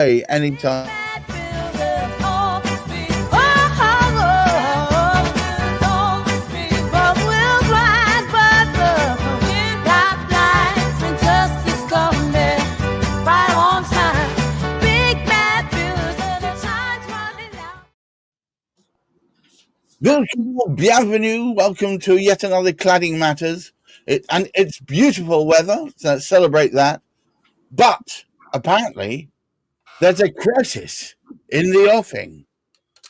Hey, anytime. Bienvenue. Welcome to yet another Cladding Matters. And it's beautiful weather, so let's celebrate that. But apparently, there's a crisis in the offing,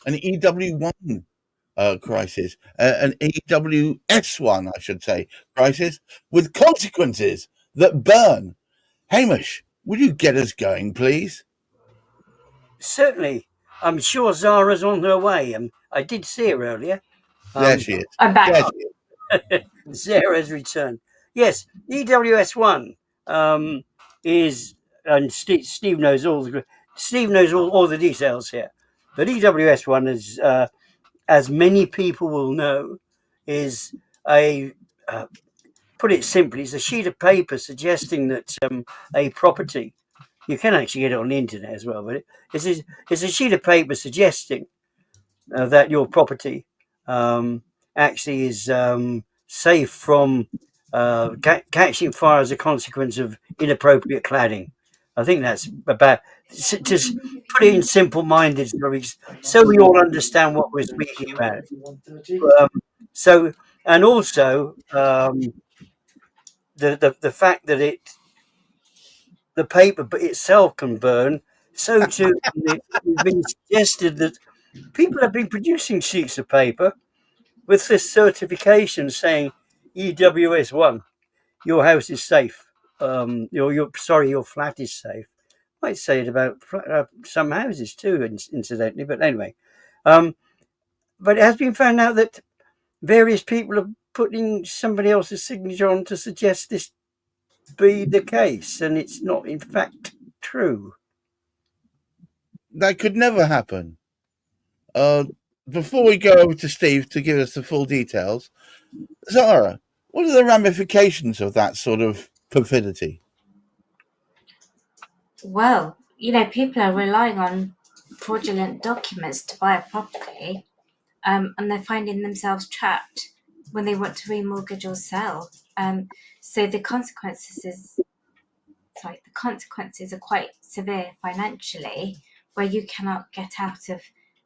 an EW1 crisis, an EWS1, I should say, crisis with consequences that burn. Hamish, would you get us going, please? Certainly. I'm sure Zara's on her way. I did see her earlier. There she is. I'm back. There she is. Zara's returned. Yes, EWS1 is, and Steve knows all the details here. But EWS1 is, as many people will know, is put it simply, it's a sheet of paper suggesting that a property. You can actually get it on the internet as well, but it's a sheet of paper suggesting that your property actually is safe from catching fire as a consequence of inappropriate cladding. I think that's about, just put it in simple-minded, so we all understand what we're speaking about. And also the fact that the paper itself can burn. So too, it's been suggested that people have been producing sheets of paper with this certification saying EWS1, your house is safe. Your flat is safe. Might say it about some houses too, incidentally. But anyway, but it has been found out that various people are putting somebody else's signature on to suggest this be the case, and it's not in fact true. That could never happen. Before we go over to Steve to give us the full details, Zara, what are the ramifications of that sort of perfidy? Well, people are relying on fraudulent documents to buy a property, and they're finding themselves trapped when they want to remortgage or sell. So the consequences are quite severe financially, where you cannot get out of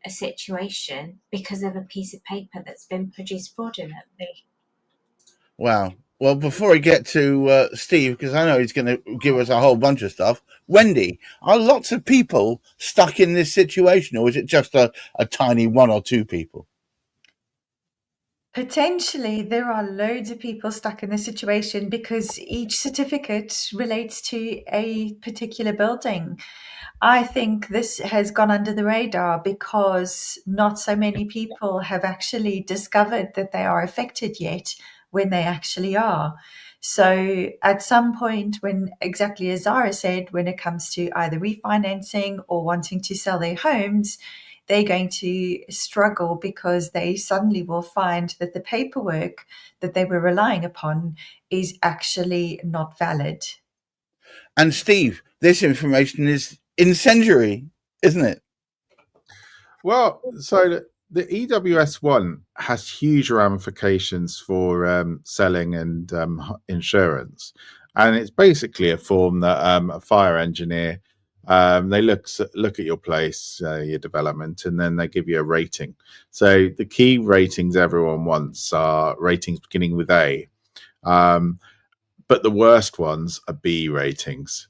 a situation because of a piece of paper that's been produced fraudulently. Wow. Well, before I get to Steve, because I know he's going to give us a whole bunch of stuff, Wendy, are lots of people stuck in this situation, or is it just a tiny one or two people? Potentially, there are loads of people stuck in this situation because each certificate relates to a particular building. I think this has gone under the radar because not so many people have actually discovered that they are affected yet when they actually are. So at some point, when, exactly as Zara said, when it comes to either refinancing or wanting to sell their homes, they're going to struggle because they suddenly will find that the paperwork that they were relying upon is actually not valid. And Steve, this information is incendiary, isn't it? Well, so the EWS1 has huge ramifications for selling and insurance. And it's basically a form that a fire engineer, they look at your place, your development, and then they give you a rating. So the key ratings everyone wants are ratings beginning with A. But the worst ones are B ratings.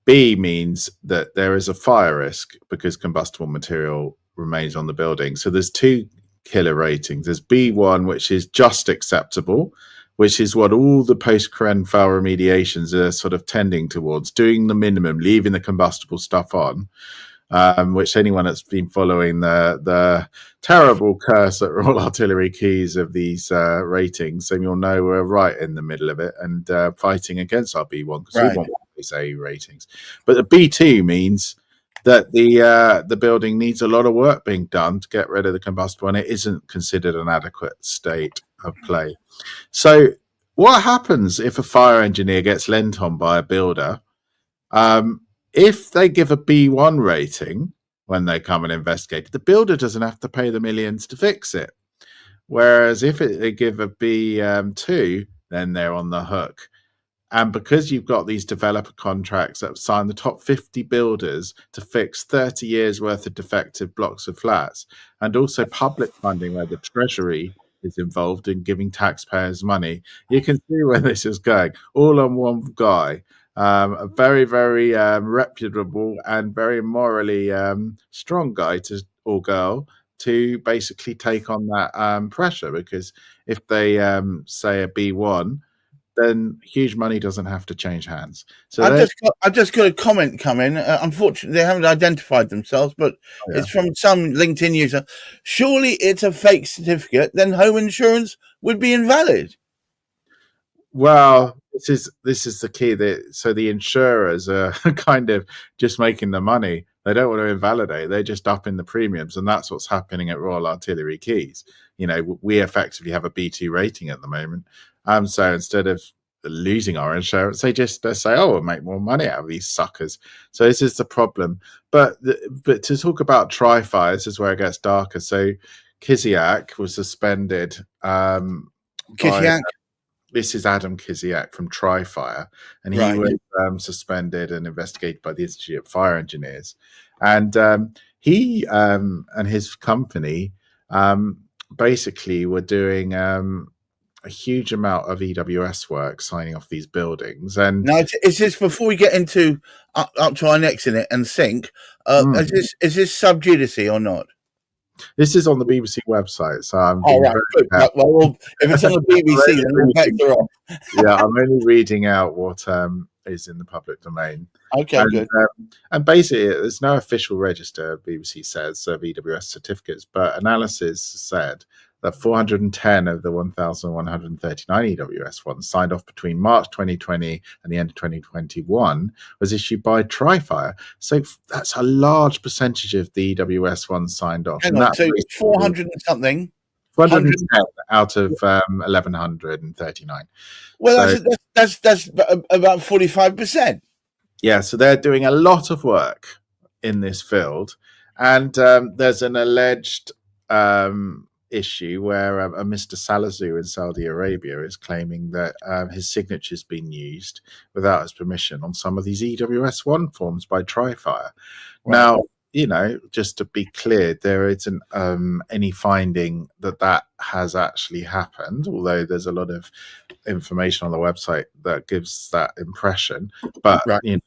B means that there is a fire risk because combustible material remains on the building. So there's two killer ratings. There's B1, which is just acceptable, which is what all the post-Grenfell remediations are sort of tending towards, doing the minimum, leaving the combustible stuff on, which anyone that's been following the terrible curse at Royal Artillery Keys of these ratings, and you'll know we're right in the middle of it and fighting against our B1 because we want these A ratings. But the B2 means that the building needs a lot of work being done to get rid of the combustible, and it isn't considered an adequate state of play. So what happens if a fire engineer gets lent on by a builder? if they give a B1 rating when they come and investigate, the builder doesn't have to pay the millions to fix it. Whereas if they give a B2, then they're on the hook. And because you've got these developer contracts that have signed the top 50 builders to fix 30 years worth of defective blocks of flats, and also public funding where the Treasury is involved in giving taxpayers money, you can see where this is going. All on one guy, a very, very reputable and very morally strong guy or girl to basically take on that pressure. Because if they say a B1, then huge money doesn't have to change hands. So I just got a comment come in. Unfortunately, they haven't identified themselves, but it's from some LinkedIn user. Surely it's a fake certificate, then home insurance would be invalid. Well, this is the key. So the insurers are kind of just making the money. They don't want to invalidate. They're just upping the premiums, and that's what's happening at Royal Artillery Keys. We effectively have a B2 rating at the moment. So instead of losing our insurance, they say, "Oh, we'll make more money out of these suckers." So this is the problem. But to talk about Tri-Fire, this is where it gets darker. So Kiziak was suspended. This is Adam Kiziak from Tri-Fire, and he was suspended and investigated by the Institute of Fire Engineers. And he and his company basically were doing a huge amount of EWS work, signing off these buildings. And now, is this before we get into up to our necks in it and sink? Is this sub judice or not? This is on the BBC website, so I'm well, if it's on the BBC, then we're better off. Yeah, I'm only reading out what is in the public domain. Okay, good. And basically, there's no official register, BBC says, of EWS certificates, but analysis said that 410 of the 1,139 EWS ones signed off between March 2020 and the end of 2021 was issued by Tri-Fire. So that's a large percentage of the EWS ones signed off. Hang on, so it's 400 and something? 410 out of 1,139. Well, so that's about 45%. Yeah, so they're doing a lot of work in this field. And there's an alleged issue where a Mr. Salazou in Saudi Arabia is claiming that his signature's been used without his permission on some of these EWS1 forms by Tri-Fire. Right. Now, just to be clear, there isn't any finding that has actually happened, although there's a lot of information on the website that gives that impression. But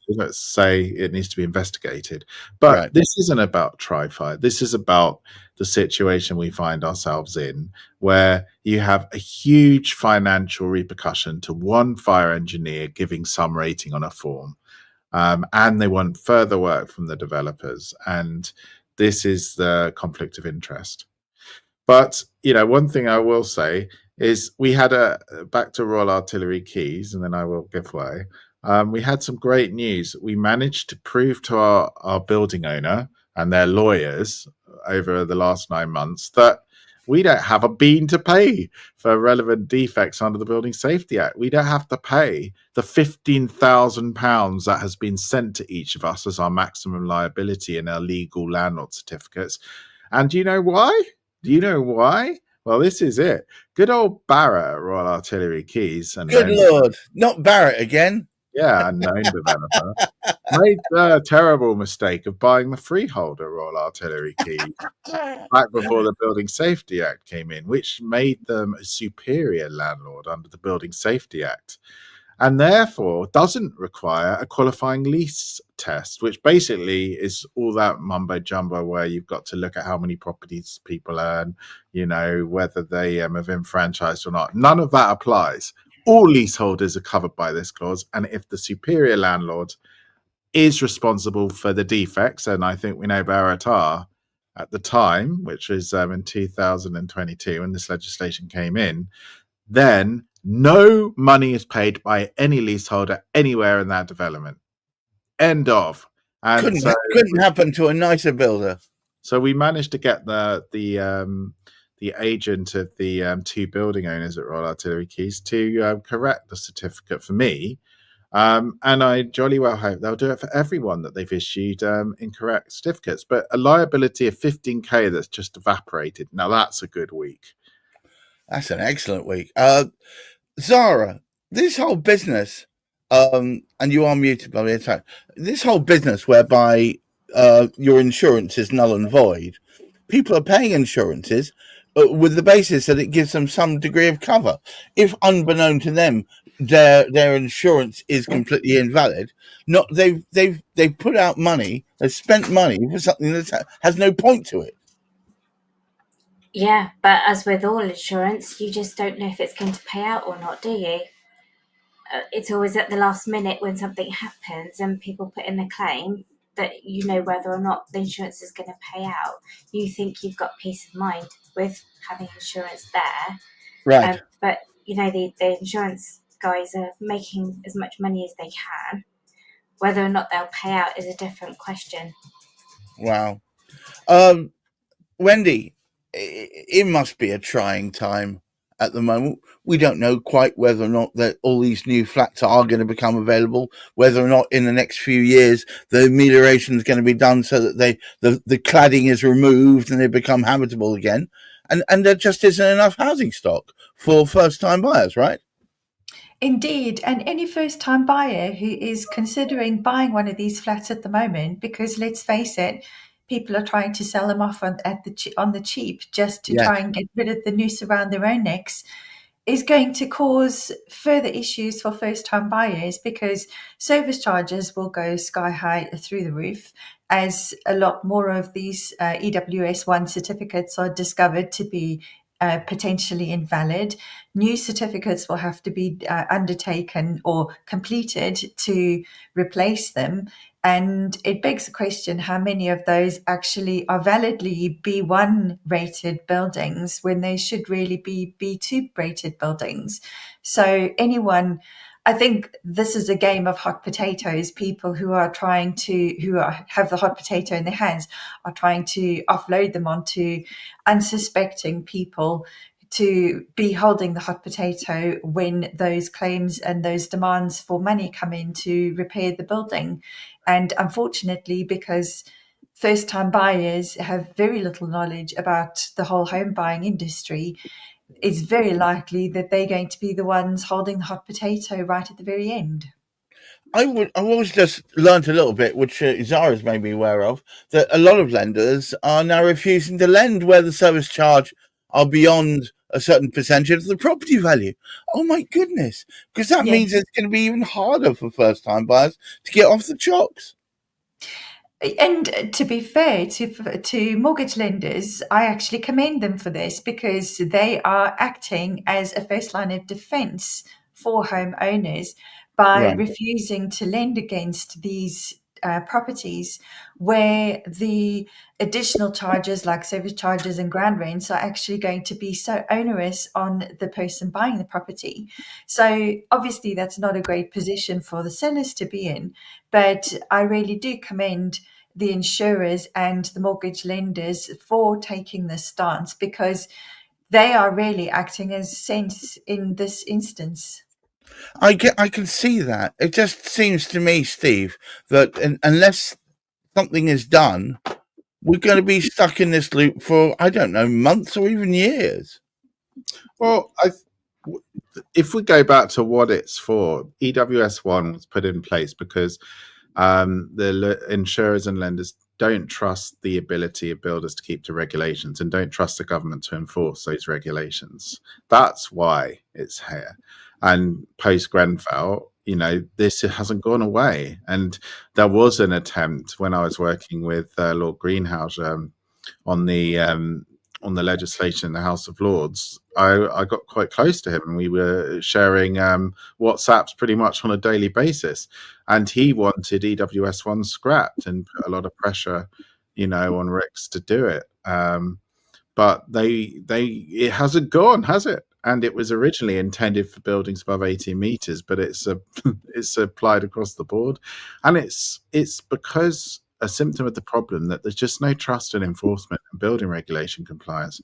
let's say it needs to be investigated. But this isn't about Tri-Fire. This is about the situation we find ourselves in, where you have a huge financial repercussion to one fire engineer giving some rating on a form. And they want further work from the developers. And this is the conflict of interest. But, one thing I will say is we had back to Royal Artillery Keys, and then I will give way. We had some great news. We managed to prove to our building owner and their lawyers over the last 9 months that we don't have a bean to pay for relevant defects under the Building Safety Act. We don't have to pay the £15,000 that has been sent to each of us as our maximum liability in our legal landlord certificates. And do you know why? Well, this is it. Good old Barrett at Royal Artillery Keys. And good Lord, not Barrett again. Yeah, unknown developer made the terrible mistake of buying the freehold at Royal Artillery Keys back before the Building Safety Act came in, which made them a superior landlord under the Building Safety Act, and therefore doesn't require a qualifying lease test, which basically is all that mumbo jumbo where you've got to look at how many properties people earn, whether they have enfranchised or not. None of that applies. All leaseholders are covered by this clause, and if the superior landlord is responsible for the defects, and I think we know Barrett are at the time, which was in 2022 when this legislation came in, then no money is paid by any leaseholder anywhere in that development. End of. And couldn't happen to a nicer builder. So we managed to get the agent of the two building owners at Royal Artillery Keys to correct the certificate for me, And I jolly well hope they'll do it for everyone that they've issued incorrect certificates. But a liability of 15k that's just evaporated. Now that's a good week. That's an excellent week. Zara, this whole business, and you are muted by the attack. This whole business whereby your insurance is null and void, people are paying insurances with the basis that it gives them some degree of cover. If unbeknown to them, their insurance is completely invalid, not they've put out money, they've spent money for something that has no point to it. Yeah, but as with all insurance, you just don't know if it's going to pay out or not, do you? It's always at the last minute when something happens and people put in a claim that you know whether or not the insurance is going to pay out. You think you've got peace of mind with having insurance there. Right. But, the insurance guys are making as much money as they can. Whether or not they'll pay out is a different question. Wow. Wendy, it must be a trying time at the moment. We don't know quite whether or not that all these new flats are going to become available, whether or not in the next few years the amelioration is going to be done so that the cladding is removed and they become habitable again. And there just isn't enough housing stock for first-time buyers, right? Indeed, and any first-time buyer who is considering buying one of these flats at the moment, because let's face it, people are trying to sell them off on the cheap just to try and get rid of the noose around their own necks, is going to cause further issues for first-time buyers, because service charges will go sky high through the roof as a lot more of these EWS1 certificates are discovered to be potentially invalid. New certificates will have to be undertaken or completed to replace them. And it begs the question how many of those actually are validly B1 rated buildings when they should really be B2 rated buildings. So I think this is a game of hot potatoes. People who have the hot potato in their hands are trying to offload them onto unsuspecting people to be holding the hot potato when those claims and those demands for money come in to repair the building. And unfortunately, because first-time buyers have very little knowledge about the whole home buying industry, it's very likely that they're going to be the ones holding the hot potato right at the very end. I've always just learned a little bit, which Zara's made me aware of, that a lot of lenders are now refusing to lend where the service charge are beyond a certain percentage of the property value. Oh my goodness, because that means it's going to be even harder for first-time buyers to get off the chocks. And to be fair to mortgage lenders, I actually commend them for this, because they are acting as a first line of defense for homeowners by refusing to lend against these properties where the additional charges like service charges and ground rents are actually going to be so onerous on the person buying the property. So obviously that's not a great position for the sellers to be in, but I really do commend the insurers and the mortgage lenders for taking this stance, because they are really acting as saints in this instance. I can see that. It just seems to me, Steve, that unless something is done, we're going to be stuck in this loop for, I don't know, months or even years. Well, if we go back to what it's for, EWS1 was put in place because the insurers and lenders don't trust the ability of builders to keep to regulations and don't trust the government to enforce those regulations. That's why it's here. And post Grenfell, this hasn't gone away. And there was an attempt when I was working with Lord Greenhouse on the legislation in the House of Lords. I got quite close to him, and we were sharing WhatsApps pretty much on a daily basis. And he wanted EWS1 scrapped and put a lot of pressure, on RICS to do it. But it hasn't gone, has it? And it was originally intended for buildings above 18 meters, but it's applied across the board. And it's because a symptom of the problem that there's just no trust in enforcement and building regulation compliance.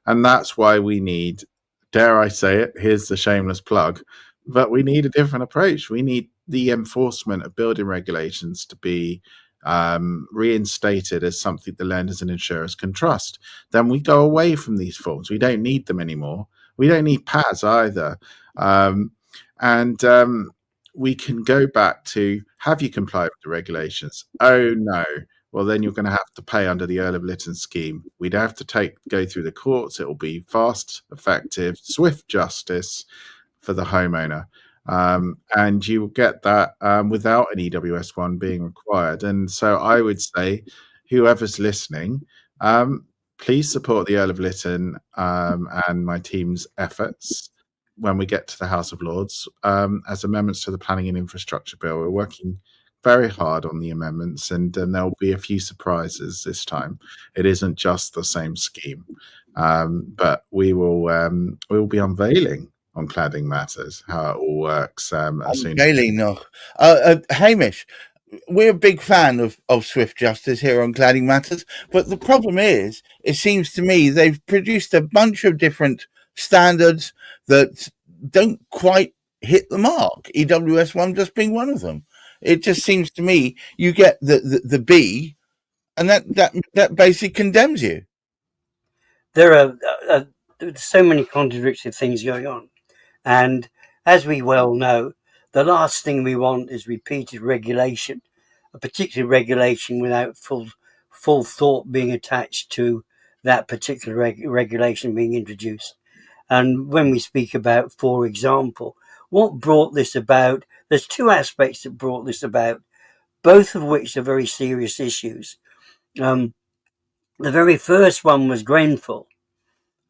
And that's why we need, dare I say it, here's the shameless plug, but we need a different approach. We need the enforcement of building regulations to be reinstated as something the lenders and insurers can trust, then we go away from these forms. We don't need them anymore. We don't need PAS either. We can go back to, have you complied with the regulations? Oh, no. Well, then you're going to have to pay under the Earl of Lytton scheme. We don't have to go through the courts. It will be fast, effective, swift justice for the homeowner. And you will get that without an EWS1 being required. And so I would say, whoever's listening, please support the Earl of Lytton and my team's efforts when we get to the House of Lords as amendments to the Planning and Infrastructure Bill. We're working very hard on the amendments, and there'll be a few surprises this time. It isn't just the same scheme, but we will be unveiling on Cladding Matters how it all works. Unveiling, no. Hamish, we're a big fan of swift justice here on Cladding Matters, but the problem is, it seems to me they've produced a bunch of different standards that don't quite hit the mark. EWS1 just being one of them. It just seems to me you get the B, and that basically condemns you. There are so many contradictory things going on, and as we well know, the last thing we want is repeated regulation, a particular regulation without full thought being attached to that particular regulation being introduced. And when we speak about, for example, what brought this about, there's two aspects that brought this about, both of which are very serious issues. The very first one was Grenfell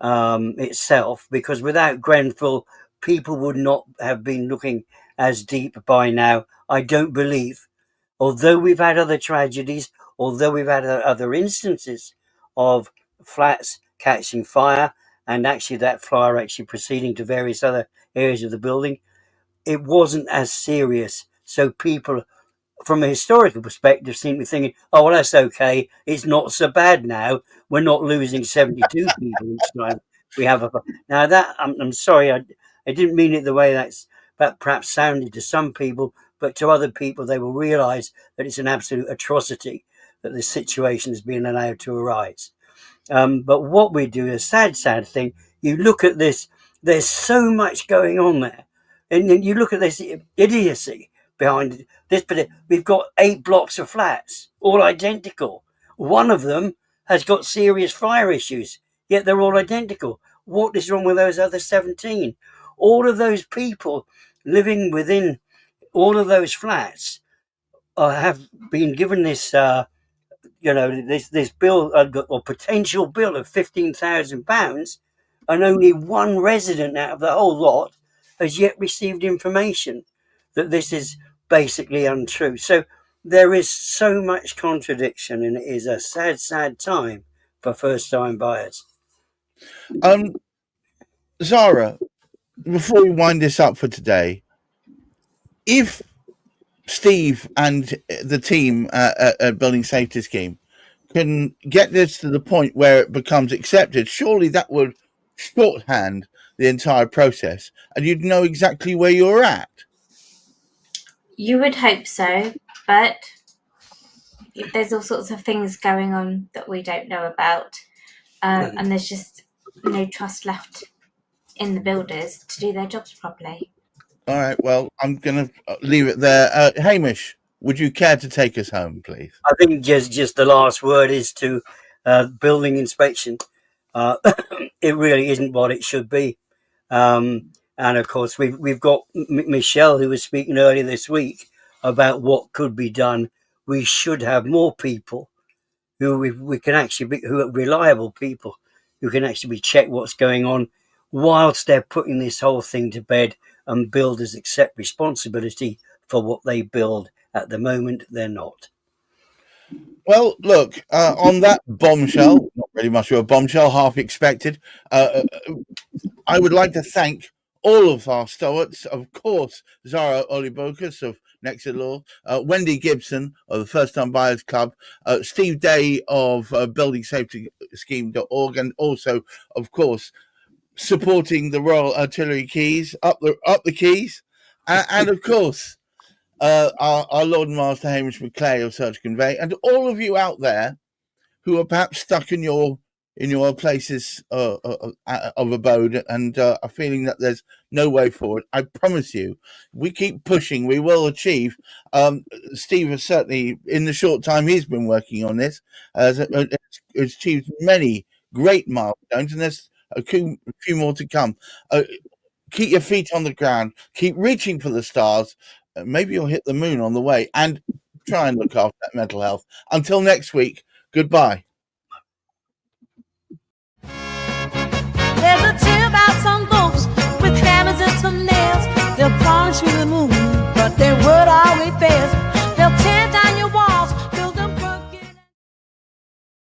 itself, because without Grenfell, people would not have been looking as deep by now, I don't believe. Although we've had other tragedies, although we've had other instances of flats catching fire, and actually that fire actually proceeding to various other areas of the building, it wasn't as serious. So people, from a historical perspective, seem to be thinking, oh, well, that's okay. It's not so bad now. We're not losing 72 people each time we have a... Now, that, I'm sorry, I didn't mean it the way that perhaps sounded to some people, but to other people, they will realise that it's an absolute atrocity that this situation is being allowed to arise. But what we do, a sad thing, you look at this, there's so much going on there. And then you look at this idiocy behind this, but we've got 8 blocks of flats, all identical. One of them has got serious fire issues, yet they're all identical. What is wrong with those other 17? All of those people living within all of those flats have been given this, this bill or potential bill of £15,000, and only one resident out of the whole lot has yet received information that this is basically untrue. So there is so much contradiction, and it is a sad time for first-time buyers. Zara, before we wind this up for today, if Steve and the team at Building Safety Scheme can get this to the point where it becomes accepted, surely that would shorthand the entire process and you'd know exactly where you're at. You would hope so, but there's all sorts of things going on that we don't know about, and there's just no trust left in the builders to do their jobs properly. All right, well, I'm going to leave it there. Hamish, would you care to take us home, please? I think just the last word is to building inspection. It really isn't what it should be. And of course, we've got Michelle, who was speaking earlier this week about what could be done. We should have more people who we can actually be, who are reliable people, who can actually check what's going on whilst they're putting this whole thing to bed, and builders accept responsibility for what they build. At the moment, they're not. Well, look, on that bombshell, not really much of a bombshell, half expected, I would like to thank all of our stalwarts, of course, Zara Olibokas of Nexit Law, Wendy Gibson of the First Time Buyers Club, Steve Day of Building Safety Scheme.org, and also, of course, supporting the Royal Artillery Keys, up the keys, and of course, our Lord and Master Hamish McClay of Search Convey, and all of you out there who are perhaps stuck in your places of abode and are feeling that there's no way forward. I promise you, we keep pushing, we will achieve. Steve has certainly, in the short time he's been working on this, has achieved many great milestones, and there's a few more to come. Keep your feet on the ground, keep reaching for the stars. Maybe you'll hit the moon on the way, and try and look after that mental health. Until next week, goodbye.